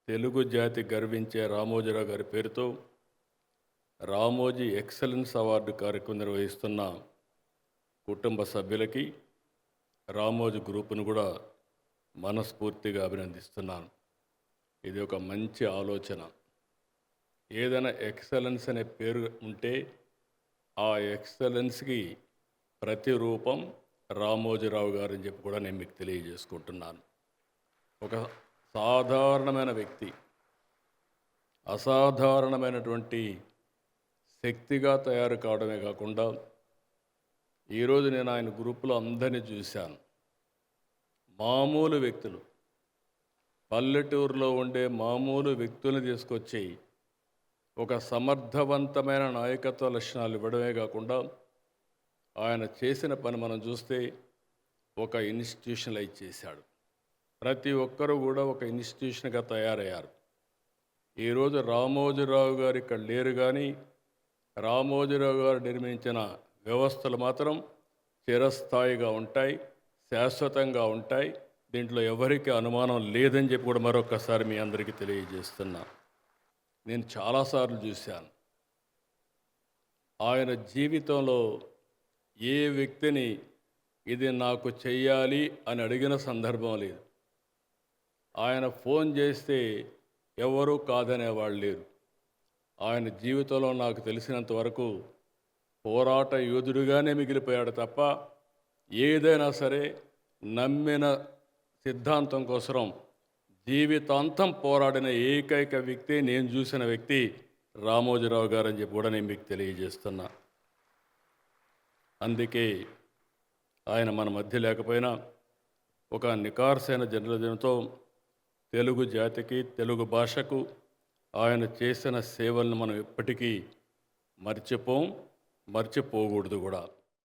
తెలుగు జాతి గర్వించే రామోజీరావు గారి పేరుతో రామోజీ ఎక్సలెన్స్ అవార్డు కార్యక్రమం నిర్వహిస్తున్న కుటుంబ సభ్యులకి రామోజీ గ్రూపును కూడా మనస్ఫూర్తిగా అభినందిస్తున్నాను. ఇది ఒక మంచి ఆలోచన. ఏదైనా ఎక్సలెన్స్ అనే పేరు ఉంటే ఆ ఎక్సలెన్స్కి ప్రతిరూపం రామోజీరావు గారు అని చెప్పి కూడా నేను మీకు తెలియజేసుకుంటున్నాను. ఒక సాధారణమైన వ్యక్తి అసాధారణమైనటువంటి శక్తిగా తయారు కావడమే కాకుండా ఈరోజు నేను ఆయన గ్రూపులో అందరినీ చూశాను. మామూలు వ్యక్తులు, పల్లెటూరులో ఉండే మామూలు వ్యక్తులను తీసుకొచ్చి ఒక సమర్థవంతమైన నాయకత్వ లక్షణాలు ఇవ్వడమే కాకుండా ఆయన చేసిన పని మనం చూస్తే ఒక ఇన్స్టిట్యూషనలైజ్ చేశాడు. ప్రతి ఒక్కరూ కూడా ఒక ఇన్స్టిట్యూషన్గా తయారయ్యారు. ఈరోజు రామోజీరావు గారు ఇక్కడ లేరు, కానీ రామోజీరావు గారు నిర్మించిన వ్యవస్థలు మాత్రం చిరస్థాయిగా ఉంటాయి, శాశ్వతంగా ఉంటాయి. దీంట్లో ఎవరికి అనుమానం లేదని చెప్పి కూడా మరొకసారి మీ అందరికీ తెలియజేస్తున్నా. నేను చాలాసార్లు చూశాను ఆయన జీవితంలో ఏ వ్యక్తిని ఇది నాకు చెయ్యాలి అని అడిగిన సందర్భం లేదు. ఆయన ఫోన్ చేస్తే ఎవరూ కాదనేవాళ్ళు లేరు. ఆయన జీవితంలో నాకు తెలిసినంత వరకు పోరాట యోధుడిగానే మిగిలిపోయాడు తప్ప ఏదైనా సరే నమ్మిన సిద్ధాంతం కోసం జీవితాంతం పోరాడిన ఏకైక వ్యక్తి, నేను చూసిన వ్యక్తి రామోజీరావు గారు అని చెప్పి కూడా నేను మీకు తెలియజేస్తున్నా. అందుకే ఆయన మన మధ్య లేకపోయినా ఒక నికార్సైన జర్నలిజంతో తెలుగు జాతికి, తెలుగు భాషకు ఆయన చేసిన సేవలను మనం ఎప్పటికీ మర్చిపోకూడదు కూడా.